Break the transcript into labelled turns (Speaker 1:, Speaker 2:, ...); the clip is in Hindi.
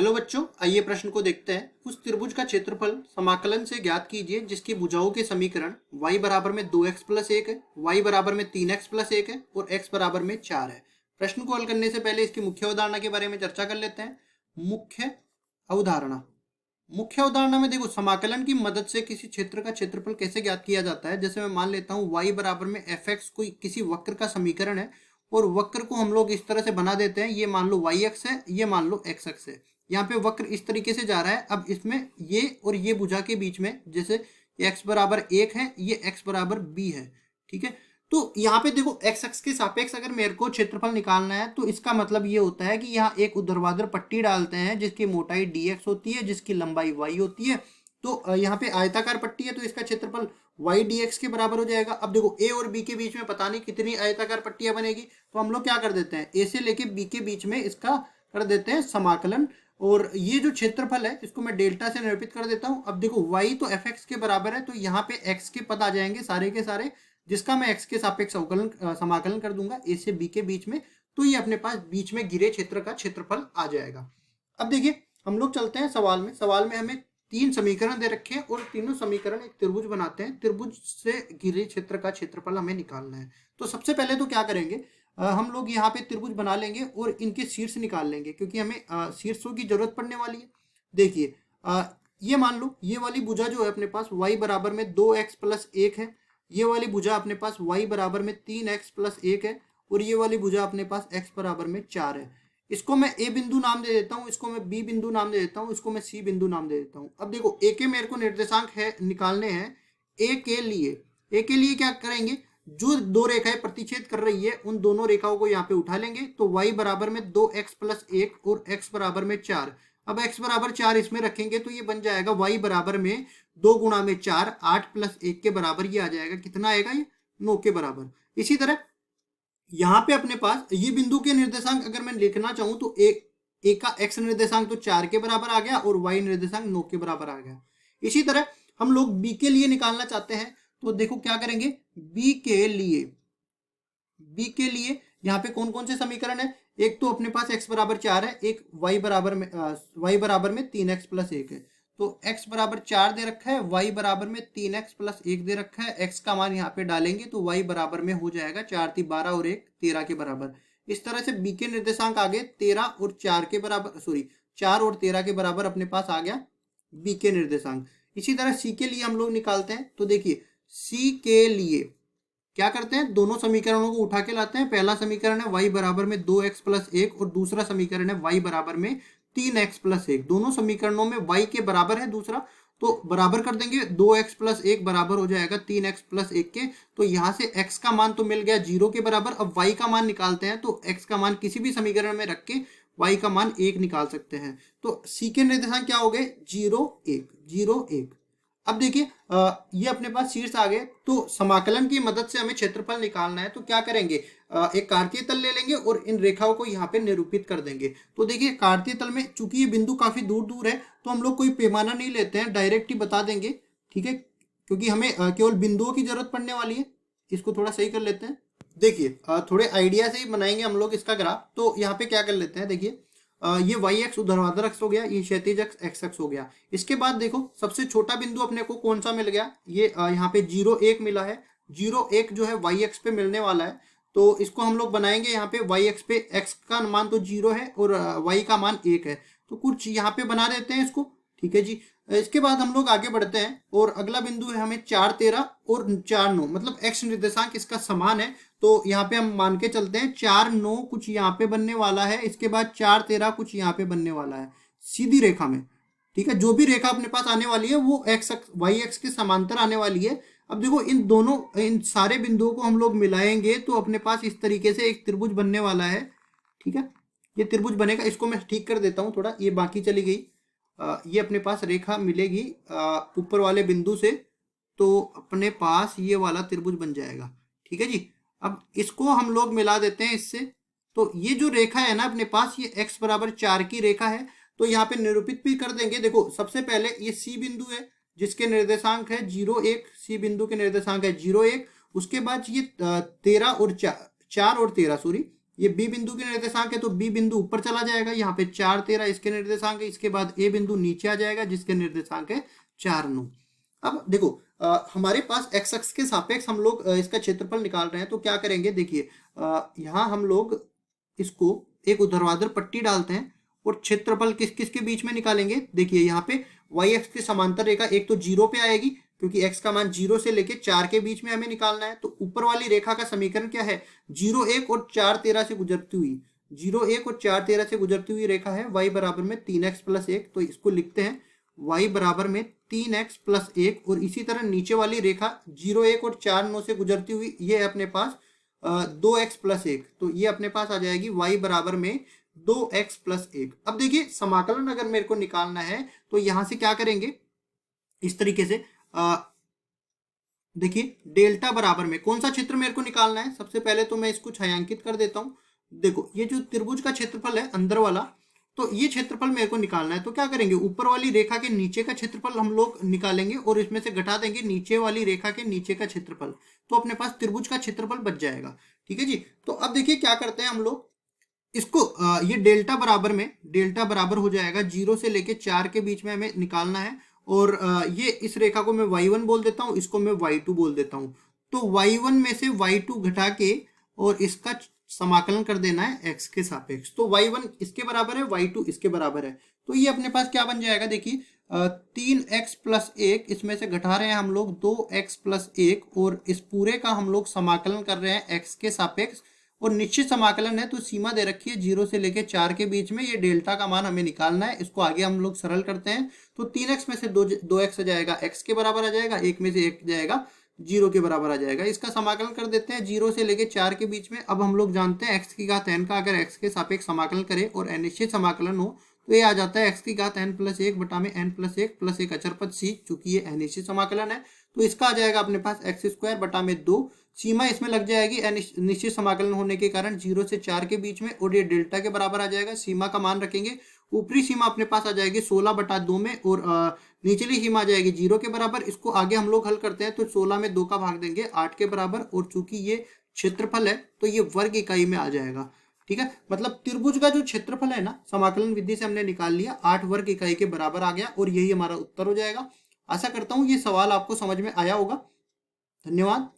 Speaker 1: हेलो बच्चों, आइए प्रश्न को देखते हैं। उस त्रिभुज का क्षेत्रफल समाकलन से ज्ञात कीजिए जिसकी भुजाओं के समीकरण y बराबर में 2x प्लस 1 है, y बराबर में 3x प्लस 1 है और x बराबर में 4 है। प्रश्न को हल करने से पहले इसकी मुख्य अवधारणा के बारे में चर्चा कर लेते हैं। मुख्य अवधारणा में देखो, समाकलन की मदद से किसी क्षेत्र का क्षेत्रफल कैसे ज्ञात किया जाता है। जैसे मैं मान लेता हूँ y बराबर में fx कोई किसी वक्र का समीकरण है और वक्र को हम लोग इस तरह से बना देते हैं। ये मान लो y अक्ष है, ये मान लो x अक्ष है। यहाँ पे वक्र इस तरीके से जा रहा है। अब इसमें ये और ये भुजा के बीच में जैसे x बराबर 1 है, ये x बराबर b है। ठीक है, तो यहाँ पे देखो x अक्ष के सापेक्ष अगर मेरे को क्षेत्रफल निकालना है तो इसका मतलब ये होता है कि यहाँ एक ऊर्ध्वाधर पट्टी डालते हैं जिसकी मोटाई dx होती है, जिसकी लंबाई y होती है। तो यहाँ पे आयताकार पट्टी है तो इसका क्षेत्रफल y dx के बराबर हो जाएगा। अब देखो a और b के बीच में पता नहीं कितनी आयताकार पट्टियां बनेगी, तो हम लोग क्या कर देते हैं, a से लेके b के बीच में इसका कर देते हैं समाकलन। और ये जो क्षेत्रफल है इसको मैं डेल्टा से निरूपित कर देता हूँ। अब देखो y तो fx के बराबर है, तो यहाँ पे x के पद आ जाएंगे सारे के सारे, जिसका मैं x के सापेक्ष समाकलन कर दूंगा a से b के बीच में। तो ये अपने पास बीच में घिरे क्षेत्र का क्षेत्रफल आ जाएगा। अब देखिए हम लोग चलते हैं सवाल में हमें 3 समीकरण दे रखे हैं और तीनों समीकरण एक त्रिभुज बनाते हैं। त्रिभुज से घिरे क्षेत्र का क्षेत्रफल हमें निकालना है। तो सबसे पहले तो क्या करेंगे, हम लोग यहाँ पे त्रिभुज बना लेंगे और इनके शीर्ष निकाल लेंगे, क्योंकि हमें शीर्षों की जरूरत पड़ने वाली है। देखिए ये मान लो ये वाली भुजा जो है अपने पास y बराबर में 2x प्लस 1 है, ये वाली भुजा अपने पास y बराबर में 3x प्लस 1 है और ये वाली भुजा अपने पास x बराबर में 4 है। इसको मैं a बिंदु नाम दे देता हूँ, इसको मैं b बिंदु नाम दे देता हूँ, इसको मैं c बिंदु नाम दे देता हूँ। अब देखो a के मेरे को निर्देशांक है निकालने हैं। a के लिए क्या करेंगे, जो दो रेखाएं प्रतिच्छेद कर रही है उन दोनों रेखाओं को यहाँ पे उठा लेंगे। तो y बराबर में 2x प्लस 1 और x बराबर में 4। अब x बराबर 4 इसमें रखेंगे तो ये बन जाएगा y बराबर में 2 गुणा में 4, 8 प्लस 1 के बराबर ये आ जाएगा। कितना आएगा, ये 9 के बराबर। इसी तरह यहाँ पे अपने पास ये बिंदु के निर्देशांक अगर मैं लिखना चाहूँ तो a का x निर्देशांक तो 4 के बराबर आ गया और y निर्देशांक 9 के बराबर आ गया। इसी तरह हम लोग b के लिए निकालना चाहते हैं, तो देखो क्या करेंगे, b के लिए यहाँ पे कौन कौन से समीकरण है। एक तो अपने पास x बराबर 4 है, एक y बराबर में 3x प्लस 1 है। तो x बराबर 4 दे रखा है, y बराबर में 3x प्लस 1 दे रखा है। x का मान यहाँ पे डालेंगे तो y बराबर में हो जाएगा 4 × 12 और 1 13 के बराबर। इस तरह से b के निर्देशांक आ गए 13 और 4 के बराबर, 4 और 13 के बराबर अपने पास आ गया b के निर्देशांक। इसी तरह c के लिए हम लोग निकालते हैं। तो देखिए c के लिए क्या करते हैं, दोनों समीकरणों को उठा के लाते हैं। पहला समीकरण है y बराबर में 2x प्लस 1 और दूसरा समीकरण है y बराबर में 3x प्लस 1। दोनों समीकरणों में y के बराबर है दूसरा, तो बराबर कर देंगे। 2x प्लस 1 बराबर हो जाएगा 3x प्लस 1 के। तो यहाँ से x का मान तो मिल गया 0 के बराबर। अब y का मान निकालते हैं, तो x का मान किसी भी समीकरण में रख के y का मान 1 निकाल सकते हैं। तो c के निर्देशांक क्या हो गए, 0 1। अब देखिए ये अपने पास शीर्ष आ गए। तो समाकलन की मदद से हमें क्षेत्रफल निकालना है, तो क्या करेंगे, एक कार्तीय तल ले लेंगे और इन रेखाओं को यहाँ पे निरूपित कर देंगे। तो देखिए कार्तीय तल में चूंकि ये बिंदु काफी दूर दूर है तो हम लोग कोई पैमाना नहीं लेते हैं, डायरेक्ट ही बता देंगे। ठीक है, क्योंकि हमें केवल बिंदुओं की जरूरत पड़ने वाली है। इसको थोड़ा सही कर लेते हैं। देखिए थोड़े आइडिया से ही बनाएंगे हम लोग इसका ग्राफ। तो यहाँ पे क्या कर लेते हैं, देखिए ये y अक्ष ऊर्ध्वाधर अक्ष हो गया, ये क्षैतिज अक्ष x अक्ष हो गया। इसके बाद देखो सबसे छोटा बिंदु अपने को कौन सा मिल गया, ये यहाँ पे 0 1 मिला है। 0 1 जो है y अक्ष पे मिलने वाला है, तो इसको हम लोग बनाएंगे। यहाँ पे y अक्ष पे x का मान तो 0 है और y का मान 1 है, तो कुछ यहाँ पे बना देते हैं इसको। ठीक है जी, इसके बाद हम लोग आगे बढ़ते हैं और अगला बिंदु है हमें 4 13 और 4 9, मतलब x निर्देशांक इसका समान है। तो यहाँ पे हम मान के चलते हैं 4 9 कुछ यहाँ पे बनने वाला है, इसके बाद 4 13 कुछ यहाँ पे बनने वाला है सीधी रेखा में। ठीक है, जो भी रेखा अपने पास आने वाली है वो y अक्ष के समांतर आने वाली है। अब देखो इन सारे बिंदुओं को हम लोग मिलाएंगे तो अपने पास इस तरीके से एक त्रिभुज बनने वाला है। ठीक है, ये त्रिभुज बनेगा। इसको मैं ठीक कर देता हूँ थोड़ा, ये बाकी चली गई। ये अपने पास रेखा मिलेगी ऊपर वाले बिंदु से, तो अपने पास ये वाला त्रिभुज बन जाएगा। ठीक है जी, अब इसको हम लोग मिला देते हैं इससे। तो ये जो रेखा है ना अपने पास, ये x बराबर 4 की रेखा है। तो यहाँ पे निरूपित भी कर देंगे। देखो सबसे पहले ये c बिंदु है जिसके निर्देशांक है 0 1, c बिंदु के निर्देशांक है 0 1। उसके बाद ये 13 और 4 और 13 ये बी बिंदु के निर्देशांक है तो बी बिंदु ऊपर चला जाएगा, यहाँ पे 4 13 इसके निर्देशांक है, इसके बाद ए बिंदु नीचे आ जाएगा जिसके निर्देशांक है 4 9। अब देखो हमारे पास एक्स अक्ष के सापेक्ष हम लोग इसका क्षेत्रफल निकाल रहे हैं, तो क्या करेंगे देखिए, यहाँ हम लोग इसको एक ऊर्ध्वाधर पट्टी डालते हैं और क्षेत्रफल किस किस के बीच में निकालेंगे। देखिए यहाँ पे वाई एक्स की समांतर रेखा एक तो 0 पे आएगी क्योंकि x का मान 0 से लेके 4 के बीच में हमें निकालना है, तो ऊपर वाली रेखा का समीकरण क्या है, 0 1 और 4 13 से गुजरती हुई, 0 1 और 4 13 से गुजरती हुई रेखा है y बराबर में 3x प्लस 1। तो इसको लिखते हैं y बराबर में 3x प्लस 1। और इसी तरह नीचे वाली रेखा 0 1 और 4 9 से गुजरती हुई ये है अपने पास 2x प्लस 1। तो ये अपने पास आ जाएगी y बराबर में 2x प्लस 1। अब देखिए समाकलन अगर मेरे को निकालना है तो यहां से क्या करेंगे, इस तरीके से देखिए डेल्टा बराबर में कौन सा क्षेत्र मेरे को निकालना है। सबसे पहले तो मैं इसको छायांकित कर देता हूं। देखो ये जो त्रिभुज का क्षेत्रफल है अंदर वाला, तो ये क्षेत्रफल मेरे को निकालना है, तो क्या करेंगे ऊपर वाली रेखा के नीचे का क्षेत्रफल हम लोग निकालेंगे और इसमें से घटा देंगे नीचे वाली रेखा के नीचे का क्षेत्रफल, तो अपने पास त्रिभुज का क्षेत्रफल बच जाएगा। ठीक है जी। तो अब देखिए क्या करते हैं हम लोग इसको, ये डेल्टा बराबर हो जाएगा 0 से लेके 4 के बीच में हमें निकालना है। और ये इस रेखा को मैं y1 बोल देता हूँ, इसको मैं y2 बोल देता हूँ। तो y1 में से y2 घटा के और इसका समाकलन कर देना है x के सापेक्ष। तो y1 इसके बराबर है, y2 इसके बराबर है, तो ये अपने पास क्या बन जाएगा देखिए 3x प्लस 1, इसमें से घटा रहे हैं हम लोग 2x प्लस 1 और इस पूरे का हम लोग समाकलन कर रहे हैं x के सापेक्ष। और निश्चित समाकलन है तो सीमा दे रखी है 0 से लेके 4 के बीच में, ये डेल्टा का मान हमें निकालना है। इसको आगे हम लोग सरल करते हैं, तो 3x में से 2x आ जाएगा x के बराबर आ जाएगा, 1 में से 1 जाएगा 0 के बराबर आ जाएगा। इसका समाकलन कर देते हैं 0 से लेके 4 के बीच में। अब हम लोग जानते हैं x की घात n का अगर x के सापेक्ष समाकलन करें और अनिश्चित समाकलन हो तो ये आ जाता है x की घात n प्लस 1 बटा में n प्लस 1 प्लस एक अचर पद c, चूंकि ये अनिश्चित समाकलन है तो इसका आ जाएगा अपने पास x स्क्वायर बटा में 2। सीमा इसमें लग जाएगी निश्चित समाकलन होने के कारण 0 से 4 के बीच में, और ये डेल्टा के बराबर आ जाएगा। सीमा का मान रखेंगे, ऊपरी सीमा अपने पास आ जाएगी 16 बटा 2 में और निचली सीमा आ जाएगी 0 के बराबर। इसको आगे हम लोग हल करते हैं तो 16 में 2 का भाग देंगे 8 के बराबर, और चूंकि ये क्षेत्रफल है तो ये वर्ग इकाई में आ जाएगा। ठीक है, मतलब त्रिभुज का जो क्षेत्रफल है ना समाकलन विधि से हमने निकाल लिया, 8 वर्ग इकाई के बराबर आ गया और यही हमारा उत्तर हो जाएगा। आशा करता हूँ ये सवाल आपको समझ में आया होगा। धन्यवाद।